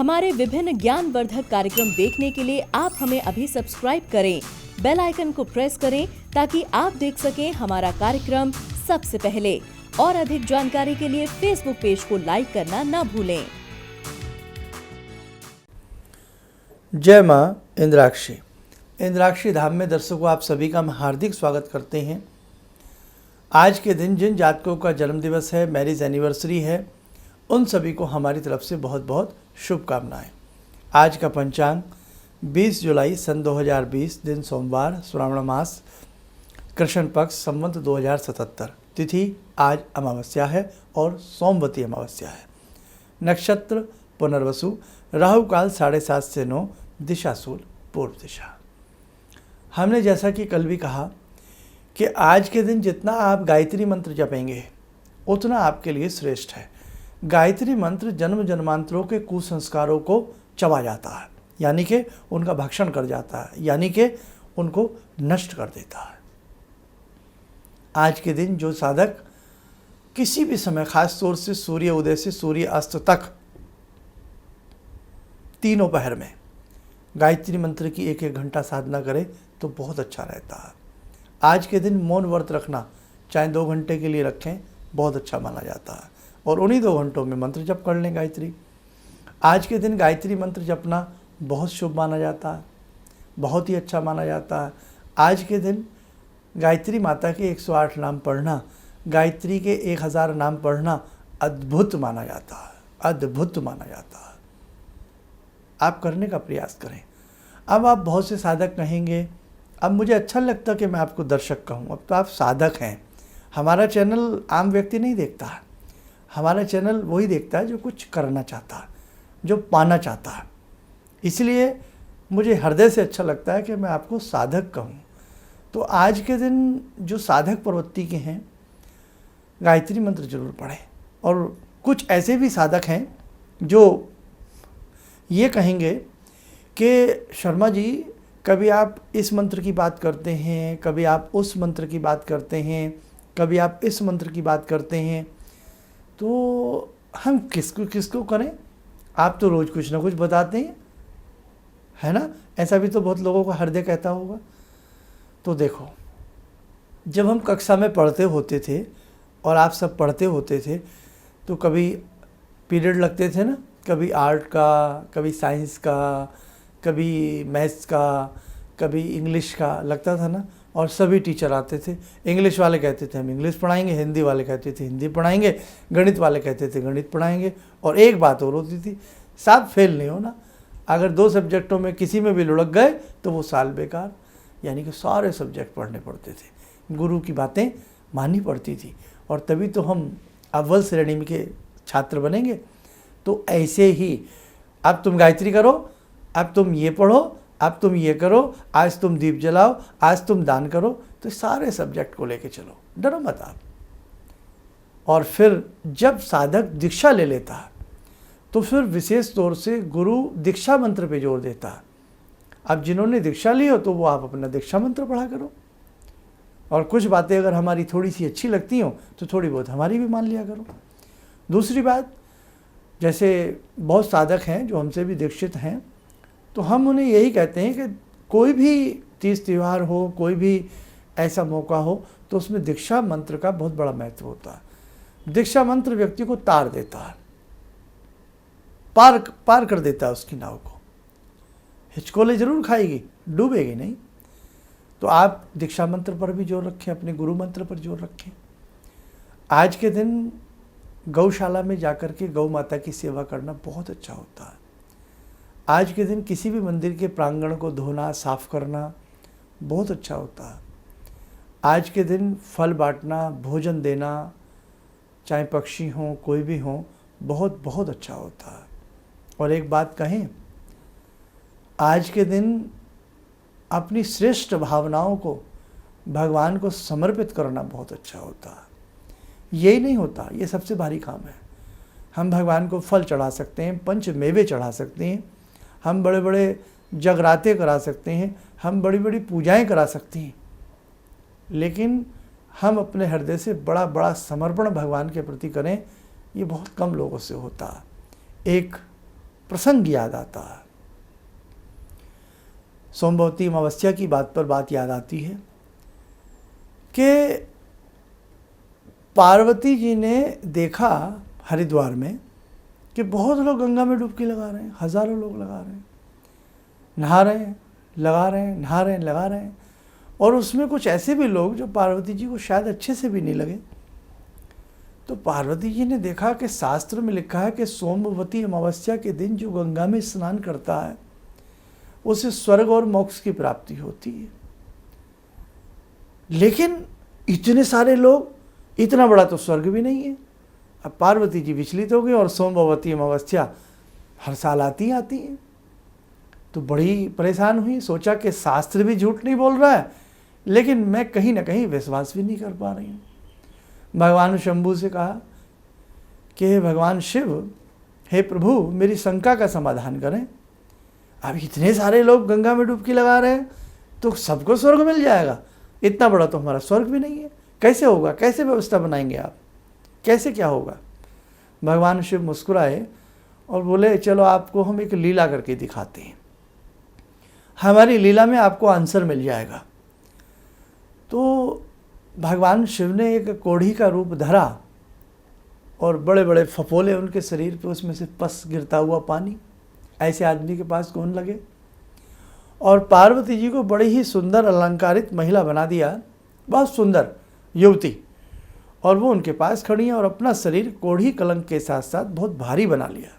हमारे विभिन्न ज्ञानवर्धक कार्यक्रम देखने के लिए आप हमें अभी सब्सक्राइब करें, बेल आइकन को प्रेस करें ताकि आप देख सकें हमारा कार्यक्रम सबसे पहले। और अधिक जानकारी के लिए फेसबुक पेज को लाइक करना ना भूलें। जय माँ इंद्राक्षी। इंद्राक्षी धाम में दर्शकों आप सभी का हम हार्दिक स्वागत करते हैं। आज के दिन जिन जातकों का जन्म दिवस है, मैरिज एनिवर्सरी है, उन सभी को हमारी तरफ से बहुत बहुत शुभकामनाएं। आज का पंचांग 20 जुलाई सन 2020, दिन सोमवार, श्रावण मास, कृष्ण पक्ष, संवत 2077। तिथि आज अमावस्या है और सोमवती अमावस्या है। नक्षत्र पुनर्वसु, राहु काल 7:30 से 9, दिशा शूल पूर्व दिशा। हमने जैसा कि कल भी कहा कि आज के दिन जितना आप गायत्री मंत्र जपेंगे उतना आपके लिए श्रेष्ठ है। गायत्री मंत्र जन्म जन्मांतरों के कुसंस्कारों को चबा जाता है, यानी कि उनका भक्षण कर जाता है, यानी कि उनको नष्ट कर देता है। आज के दिन जो साधक किसी भी समय, खास तौर से सूर्य उदय से सूर्य अस्त तक तीनों पहर में गायत्री मंत्र की 1-1 घंटा साधना करें तो बहुत अच्छा रहता है। आज के दिन मौन व्रत रखना, चाहे 2 घंटे के लिए रखें, बहुत अच्छा माना जाता है और उन्हीं 2 घंटों में मंत्र जप कर लें गायत्री। आज के दिन गायत्री मंत्र जपना बहुत शुभ माना जाता है, बहुत ही अच्छा माना जाता है। आज के दिन गायत्री माता के 108 नाम पढ़ना, गायत्री के 1000 नाम पढ़ना अद्भुत माना जाता है, अद्भुत माना जाता है। आप करने का प्रयास करें। अब आप बहुत से साधक कहेंगे, अब मुझे अच्छा लगता कि मैं आपको दर्शक कहूँ, अब तो आप साधक हैं। हमारा चैनल आम व्यक्ति नहीं देखता है, हमारा चैनल वही देखता है जो कुछ करना चाहता है, जो पाना चाहता है। इसलिए मुझे हृदय से अच्छा लगता है कि मैं आपको साधक कहूँ। तो आज के दिन जो साधक प्रवृत्ति के हैं, गायत्री मंत्र जरूर पढ़ें। और कुछ ऐसे भी साधक हैं जो ये कहेंगे कि शर्मा जी, कभी आप इस मंत्र की बात करते हैं, कभी आप उस मंत्र की बात करते हैं, कभी आप इस मंत्र की बात करते हैं, तो हम किसको किसको करें? आप तो रोज़ कुछ ना कुछ बताते हैं, है ना? ऐसा भी तो बहुत लोगों का हृदय कहता होगा। तो देखो, जब हम कक्षा में पढ़ते होते थे और आप सब पढ़ते होते थे तो कभी पीरियड लगते थे ना, कभी आर्ट का, कभी साइंस का, कभी मैथ्स का, कभी इंग्लिश का लगता था ना, और सभी टीचर आते थे। इंग्लिश वाले कहते थे हम इंग्लिश पढ़ाएंगे, हिंदी वाले कहते थे हिंदी पढ़ाएंगे, गणित वाले कहते थे गणित पढ़ाएंगे। और एक बात और होती थी, साथ फेल नहीं होना। अगर 2 सब्जेक्टों में किसी में भी लुढ़क गए तो वो साल बेकार, यानी कि सारे सब्जेक्ट पढ़ने पड़ते थे, गुरु की बातें माननी पड़ती थी, और तभी तो हम अव्वल श्रेणी के छात्र बनेंगे। तो ऐसे ही अब तुम गायत्री करो, अब तुम ये पढ़ो, अब तुम ये करो, आज तुम दीप जलाओ, आज तुम दान करो, तो सारे सब्जेक्ट को लेके चलो, डरो मत आप। और फिर जब साधक दीक्षा ले लेता है तो फिर विशेष तौर से गुरु दीक्षा मंत्र पे जोर देता है। अब जिन्होंने दीक्षा ली हो तो वो आप अपना दीक्षा मंत्र पढ़ा करो, और कुछ बातें अगर हमारी थोड़ी सी अच्छी लगती हो तो थोड़ी बहुत हमारी भी मान लिया करो। दूसरी बात, जैसे बहुत साधक हैं जो हमसे भी दीक्षित हैं, तो हम उन्हें यही कहते हैं कि कोई भी तीज त्यौहार हो, कोई भी ऐसा मौका हो, तो उसमें दीक्षा मंत्र का बहुत बड़ा महत्व होता है। दीक्षा मंत्र व्यक्ति को तार देता है, पार कर देता है उसकी नाव को। हिचकोले जरूर खाएगी, डूबेगी नहीं। तो आप दीक्षा मंत्र पर भी जोर रखें, अपने गुरु मंत्र पर जोर रखें। आज के दिन गौशाला में जाकर के गौ माता की सेवा करना बहुत अच्छा होता है। आज के दिन किसी भी मंदिर के प्रांगण को धोना, साफ करना बहुत अच्छा होता है। आज के दिन फल बांटना, भोजन देना, चाहे पक्षी हों कोई भी हों, बहुत बहुत अच्छा होता है। और एक बात कहें, आज के दिन अपनी श्रेष्ठ भावनाओं को भगवान को समर्पित करना बहुत अच्छा होता है। यही नहीं होता, ये सबसे भारी काम है। हम भगवान को फल चढ़ा सकते हैं, पंच मेवे चढ़ा सकते हैं, हम बड़े बड़े जगराते करा सकते हैं, हम बड़ी बड़ी पूजाएं करा सकते हैं, लेकिन हम अपने हृदय से बड़ा बड़ा समर्पण भगवान के प्रति करें, ये बहुत कम लोगों से होता है। एक प्रसंग याद आता है। सोमवती अमावस्या की बात पर बात याद आती है कि पार्वती जी ने देखा हरिद्वार में कि बहुत लोग गंगा में डुबकी लगा रहे हैं, हजारों लोग लगा रहे हैं, नहा रहे हैं, लगा रहे हैं, नहा रहे हैं, लगा रहे हैं। और उसमें कुछ ऐसे भी लोग जो पार्वती जी को शायद अच्छे से भी नहीं लगे। तो पार्वती जी ने देखा कि शास्त्र में लिखा है कि सोमवती अमावस्या के दिन जो गंगा में स्नान करता है उसे स्वर्ग और मोक्ष की प्राप्ति होती है। लेकिन इतने सारे लोग, इतना बड़ा तो स्वर्ग भी नहीं है। अब पार्वती जी विचलित हो गई और सोमवती अमावस्या हर साल आती है। तो बड़ी परेशान हुई, सोचा कि शास्त्र भी झूठ नहीं बोल रहा है, लेकिन मैं कहीं ना कहीं विश्वास भी नहीं कर पा रही हूँ। भगवान शंभू से कहा कि हे भगवान शिव, हे प्रभु, मेरी शंका का समाधान करें। अब इतने सारे लोग गंगा में डुबकी लगा रहे हैं तो सबको स्वर्ग मिल जाएगा, इतना बड़ा तो हमारा स्वर्ग भी नहीं है, कैसे होगा, कैसे व्यवस्था बनाएंगे आप, कैसे क्या होगा। भगवान शिव मुस्कुराए और बोले चलो आपको हम एक लीला करके दिखाते हैं, हमारी लीला में आपको आंसर मिल जाएगा। तो भगवान शिव ने एक कोढ़ी का रूप धरा और बड़े बड़े फफोले उनके शरीर पे, उसमें से पस गिरता हुआ पानी ऐसे आदमी के पास कौन लगे। और पार्वती जी को बड़ी ही सुंदर अलंकारित महिला बना दिया, बहुत सुंदर युवती, और वो उनके पास खड़ी हैं और अपना शरीर कोढ़ी कलंक के साथ साथ बहुत भारी बना लिया।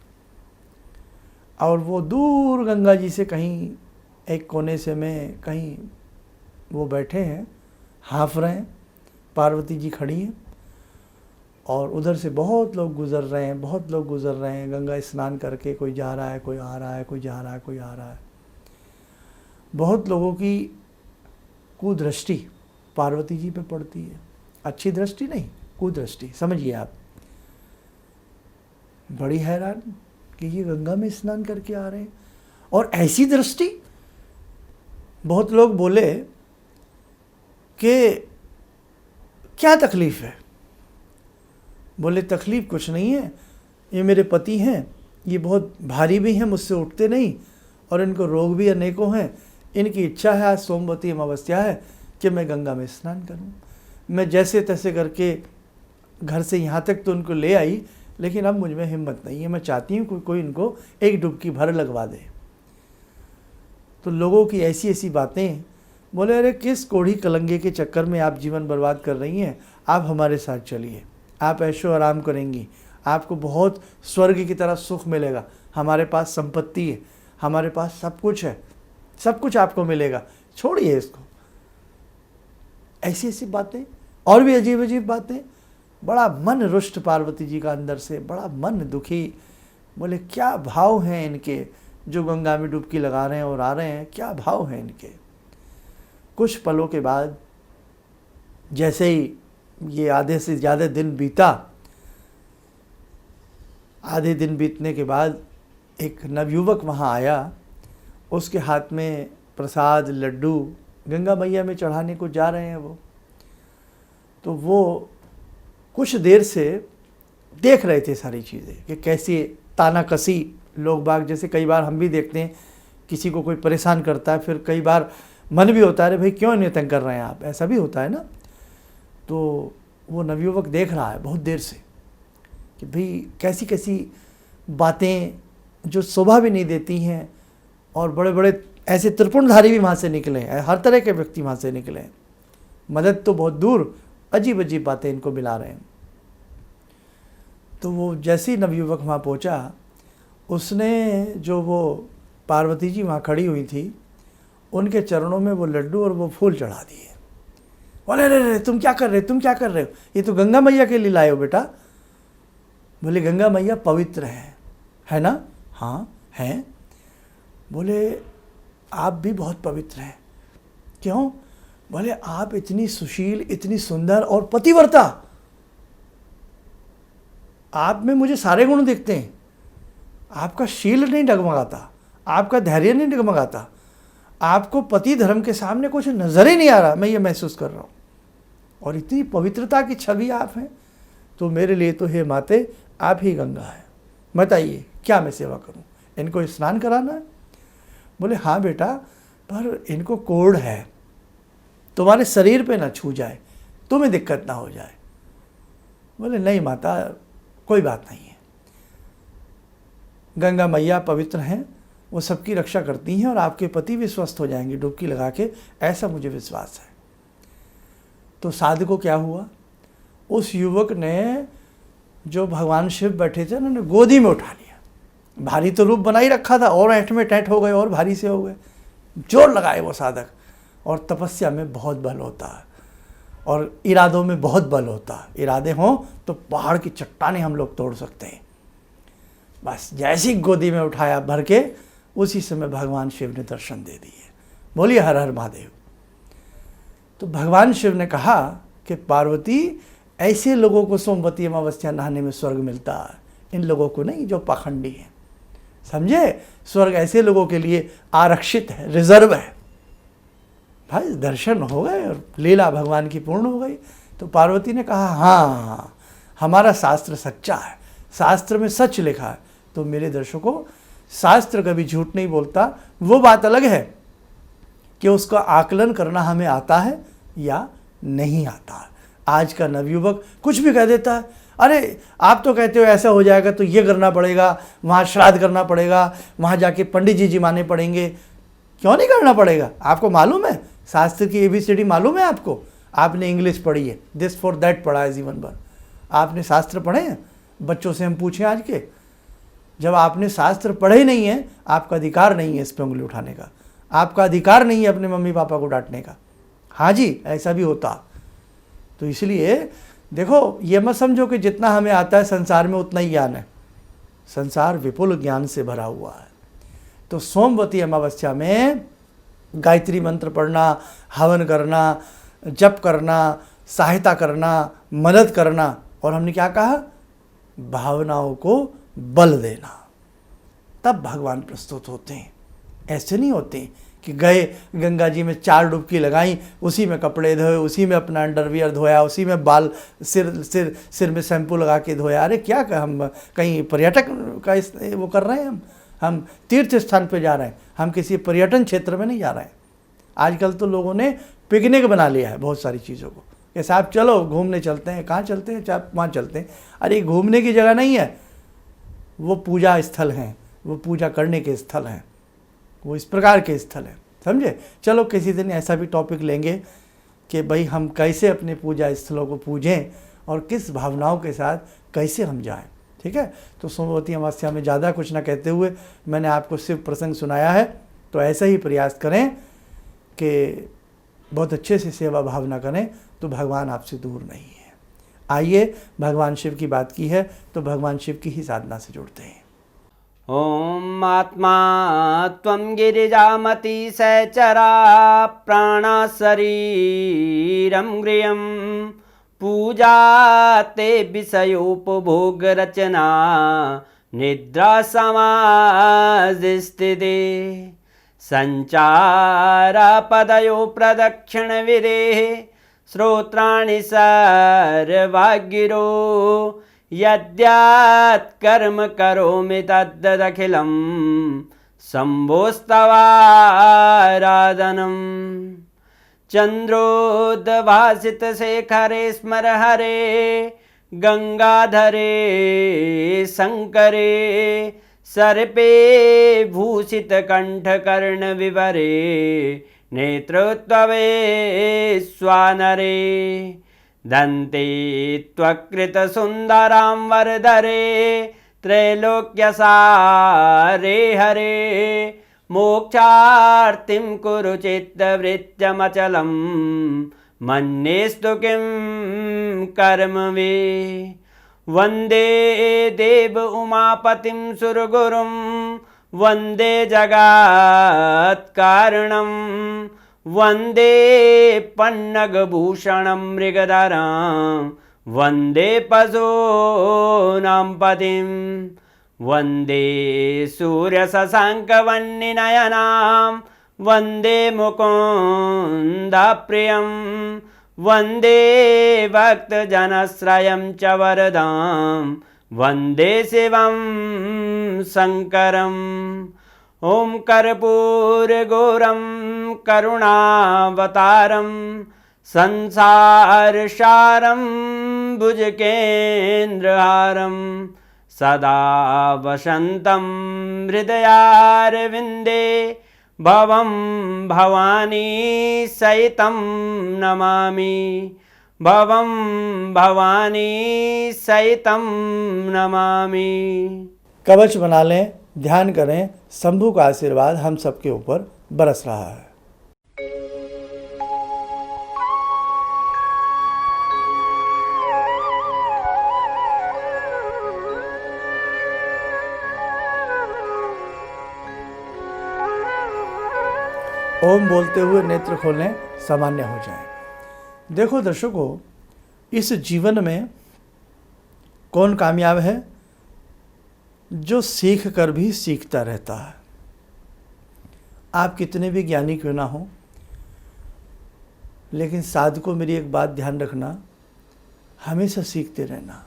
और वो दूर गंगा जी से कहीं एक कोने से में कहीं वो बैठे हैं, हाँफ रहे हैं, पार्वती जी खड़ी हैं और उधर से बहुत लोग गुजर रहे हैं, बहुत लोग गुजर रहे हैं गंगा स्नान करके, कोई जा रहा है, कोई आ रहा है, कोई जा रहा है, कोई आ रहा है। बहुत लोगों की कुदृष्टि पार्वती जी पे पड़ती है, अच्छी दृष्टि नहीं, कुदृष्टि, समझिए आप। बड़ी हैरान कि ये गंगा में स्नान करके आ रहे हैं और ऐसी दृष्टि। बहुत लोग बोले कि क्या तकलीफ है। बोले तकलीफ कुछ नहीं है, ये मेरे पति हैं, ये बहुत भारी भी हैं, मुझसे उठते नहीं और इनको रोग भी अनेकों हैं। इनकी इच्छा है आज सोमवती अमावस्या है कि मैं गंगा में स्नान करूं। मैं जैसे तैसे करके घर से यहाँ तक तो उनको ले आई, लेकिन अब मुझ में हिम्मत नहीं है। मैं चाहती हूँ कोई इनको एक डुबकी भर लगवा दे। तो लोगों की ऐसी ऐसी बातें। बोले अरे किस कोढ़ी कलंगे के चक्कर में आप जीवन बर्बाद कर रही हैं, आप हमारे साथ चलिए, आप ऐशो आराम करेंगी, आपको बहुत स्वर्ग की तरह सुख मिलेगा। हमारे पास संपत्ति है, हमारे पास सब कुछ है, सब कुछ आपको मिलेगा, छोड़िए इसको। ऐसी ऐसी बातें और भी अजीब अजीब बातें। बड़ा मन रुष्ट पार्वती जी का अंदर से, बड़ा मन दुखी। बोले क्या भाव हैं इनके, जो गंगा में डुबकी लगा रहे हैं और आ रहे हैं, क्या भाव हैं इनके। कुछ पलों के बाद जैसे ही ये आधे से ज़्यादा दिन बीता, आधे दिन बीतने के बाद एक नवयुवक वहाँ आया, उसके हाथ में प्रसाद लड्डू गंगा मैया में चढ़ाने को जा रहे हैं वो। तो वो कुछ देर से देख रहे थे सारी चीज़ें कि कैसे तानाकसी लोग बाग, जैसे कई बार हम भी देखते हैं किसी को कोई परेशान करता है, फिर कई बार मन भी होता है अरे भाई क्यों इन्हें तंग कर रहे हैं आप, ऐसा भी होता है ना। तो वो नवयुवक देख रहा है बहुत देर से कि भाई कैसी कैसी बातें जो शोभा भी नहीं देती हैं, और बड़े बड़े ऐसे त्रिपुंडधारी भी वहाँ से निकले हैं, हर तरह के व्यक्ति वहाँ से निकले हैं, मदद तो बहुत दूर, अजीब अजीब बातें इनको मिला रहे हैं। तो वो जैसे ही नवयुवक वहाँ पहुँचा, उसने जो वो पार्वती जी वहाँ खड़ी हुई थी उनके चरणों में वो लड्डू और वो फूल चढ़ा दिए। बोले अरे तुम क्या कर रहे हो, तुम क्या कर रहे हो, ये तो गंगा मैया के लिए लाए हो बेटा। बोले गंगा मैया पवित्र है ना। हाँ हैं। बोले आप भी बहुत पवित्र हैं। क्यों। बोले आप इतनी सुशील, इतनी सुंदर और पतिव्रता, आप में मुझे सारे गुण दिखते हैं। आपका शील नहीं डगमगाता, आपका धैर्य नहीं डगमगाता, आपको पति धर्म के सामने कुछ नजर ही नहीं आ रहा, मैं ये महसूस कर रहा हूँ। और इतनी पवित्रता की छवि आप हैं, तो मेरे लिए तो हे माते आप ही गंगा है। बताइए क्या मैं सेवा करूँ। इनको स्नान कराना है? बोले हाँ बेटा, पर इनको कोढ़ है, तुम्हारे शरीर पे ना छू जाए, तुम्हें दिक्कत ना हो जाए। बोले नहीं माता, कोई बात नहीं है, गंगा मैया पवित्र हैं, वो सबकी रक्षा करती हैं और आपके पति भी स्वस्थ हो जाएंगे डुबकी लगा के, ऐसा मुझे विश्वास है। तो साधु को क्या हुआ, उस युवक ने जो भगवान शिव बैठे थे उन्होंने गोदी में उठा लिया। भारी तो रूप बना ही रखा था और ऐंठ में टैंठ हो गए और भारी से हो गए। जोर लगाए वो साधक, और तपस्या में बहुत बल होता है और इरादों में बहुत बल होता है। इरादे हों तो पहाड़ की चट्टानें हम लोग तोड़ सकते हैं। बस जैसी गोदी में उठाया भर के, उसी समय भगवान शिव ने दर्शन दे दिए। बोलिए हर हर महादेव। तो भगवान शिव ने कहा कि पार्वती, ऐसे लोगों को सोमवती अमावस्या नहाने में स्वर्ग मिलता है, इन लोगों को नहीं जो पाखंडी हैं। समझे, स्वर्ग ऐसे लोगों के लिए आरक्षित है, रिजर्व है। भाई दर्शन हो गए और लीला भगवान की पूर्ण हो गई। तो पार्वती ने कहा हाँ, हमारा शास्त्र सच्चा है, शास्त्र में सच लिखा है। तो मेरे दर्शकों, शास्त्र कभी झूठ नहीं बोलता। वो बात अलग है कि उसका आकलन करना हमें आता है या नहीं आता है। आज का नवयुवक कुछ भी कह देता है, अरे आप तो कहते हो ऐसा हो जाएगा तो ये करना पड़ेगा, वहाँ श्राद्ध करना पड़ेगा, वहाँ जाके पंडित जी जिमाने पड़ेंगे। क्यों नहीं करना पड़ेगा? आपको मालूम है शास्त्र की ABCD मालूम है आपको? आपने इंग्लिश पढ़ी है, दिस फॉर दैट पढ़ा है जीवन भर। आपने शास्त्र पढ़े हैं? बच्चों से हम पूछें आज के, जब आपने शास्त्र पढ़े ही नहीं है, आपका अधिकार नहीं है इस पे उंगली उठाने का, आपका अधिकार नहीं है अपने मम्मी पापा को डांटने का। हाँ जी, ऐसा भी होता। तो इसलिए देखो, ये मत समझो कि जितना हमें आता है संसार में उतना ही ज्ञान है। संसार विपुल ज्ञान से भरा हुआ है। तो सोमवती अमावस्या में गायत्री मंत्र पढ़ना, हवन करना, जप करना, सहायता करना, मदद करना, और हमने क्या कहा, भावनाओं को बल देना, तब भगवान प्रस्तुत होते हैं। ऐसे नहीं होते कि गए गंगा जी में 4 डुबकी लगाई, उसी में कपड़े धोए, उसी में अपना अंडरवियर धोया, उसी में बाल सिर में शैम्पू लगा के धोया। अरे क्या हम कहीं पर्यटक का वो कर रहे हैं? हम तीर्थ स्थान पे जा रहे हैं, हम किसी पर्यटन क्षेत्र में नहीं जा रहे हैं। आजकल तो लोगों ने पिकनिक बना लिया है बहुत सारी चीज़ों को, कि साहब चलो घूमने चलते हैं। कहाँ चलते हैं? चाहे वहाँ चलते हैं। अरे घूमने की जगह नहीं है, वो पूजा स्थल हैं, वो पूजा करने के स्थल हैं, वो इस प्रकार के स्थल हैं। समझे? चलो किसी दिन ऐसा भी टॉपिक लेंगे कि भाई हम कैसे अपने पूजा स्थलों को पूजें और किस भावनाओं के साथ कैसे हम जाएं। ठीक है? तो सोमवती अमावस्या में ज़्यादा कुछ ना कहते हुए मैंने आपको शिव प्रसंग सुनाया है। तो ऐसा ही प्रयास करें कि बहुत अच्छे से सेवा भावना करें, तो भगवान आपसे दूर नहीं है। आइए, भगवान शिव की बात की है तो भगवान शिव की ही साधना से जुड़ते हैं। ॐ आत्मा त्वं गिरिजामति सहचरा प्राणा शरीरं गृहं पूजा ते विषयोपभोग रचना निद्रा समाधिस्थिते संचारा पदयो प्रदक्षिण विदेः श्रोत्राणि सर्वागिरो यद्यात् कर्म करोमि तद्दखिलं शम्भोस्तवाराधनम् चन्द्रोद्भासितशेखरे स्मर हरे गंगाधरे शंकरे सर्पे भूषितकण्ठकर्णविवरे नेत्रोत्तवे स्वानरे दन्ते त्वकृतसुन्दरां वरदरे त्रैलोक्यसारे हरे मोक्षार्तिं कुरु चित्तवृत्त्यमचलं मन्येस्तु किं कर्म वे वन्दे देव उमापतिं सुरगुरुं वन्दे जगत्कारणं वन्दे पन्नगभूषणं मृगधरं वन्दे पशूनां पतिं वन्दे सूर्यशशाङ्कवह्निनयनां वन्दे मुकुन्दप्रियं वन्दे भक्तजनश्रयं च वरदां वन्दे शिवं शङ्करम् ॐ कर्पूरगौरं करुणावतारं संसारसारं भुजगेन्द्रहारं सदा वसन्तं हृदयारविन्दे भवं भवानी सहितं नमामि भवं भवानी सहितं नमामि। कवच बना लें, ध्यान करें, शंभु का आशीर्वाद हम सबके ऊपर बरस रहा है। ओम बोलते हुए नेत्र खोलें, सामान्य हो जाएं। देखो दर्शकों, इस जीवन में कौन कामयाब है? जो सीख कर भी सीखता रहता है। आप कितने भी ज्ञानी क्यों ना हो, लेकिन साधकों मेरी एक बात ध्यान रखना, हमेशा सीखते रहना,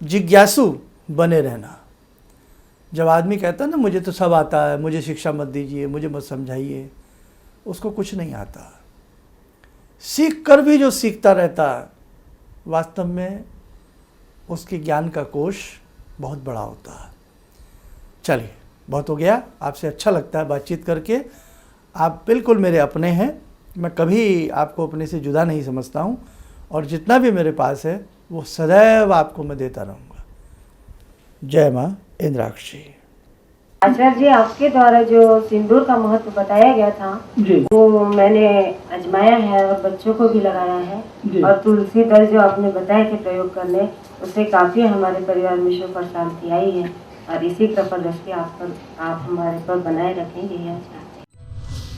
जिज्ञासु बने रहना। जब आदमी कहता है ना मुझे तो सब आता है, मुझे शिक्षा मत दीजिए, मुझे मत समझाइए, उसको कुछ नहीं आता। सीख कर भी जो सीखता रहता है, वास्तव में उसके ज्ञान का कोश बहुत बड़ा होता है। चलिए, बहुत हो गया, आपसे अच्छा लगता है बातचीत करके। आप बिल्कुल मेरे अपने हैं, मैं कभी आपको अपने से जुदा नहीं समझता हूँ, और जितना भी मेरे पास है वो सदैव आपको मैं देता रहूँगा। जय माँ इंद्राक्षी। आचार्य जी, आपके द्वारा जो सिंदूर का महत्व बताया गया था जी, वो मैंने आजमाया है और बच्चों को भी लगाया है। और तुलसी दल जो आपने बताया कि प्रयोग करने, उससे काफी हमारे परिवार में सुख और शांति आई है। और इसी कृपा दृष्टि आप हमारे पर बनाए रखेंगे यह चाहते हैं।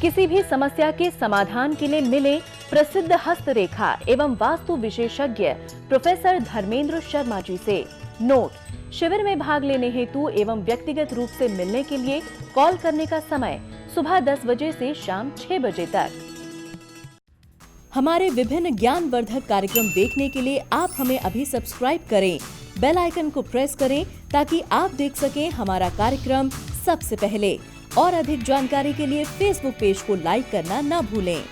किसी भी समस्या के समाधान के लिए मिले प्रसिद्ध हस्तरेखा एवं वास्तु विशेषज्ञ प्रोफेसर धर्मेंद्र शर्मा जी से। नोट: शिविर में भाग लेने हेतु एवं व्यक्तिगत रूप से मिलने के लिए कॉल करने का समय सुबह 10 बजे से शाम 6 बजे तक। हमारे विभिन्न ज्ञानवर्धक कार्यक्रम देखने के लिए आप हमें अभी सब्सक्राइब करें, बेल आइकन को प्रेस करें ताकि आप देख सकें हमारा कार्यक्रम सबसे पहले। और अधिक जानकारी के लिए फेसबुक पेज को लाइक करना न भूलें।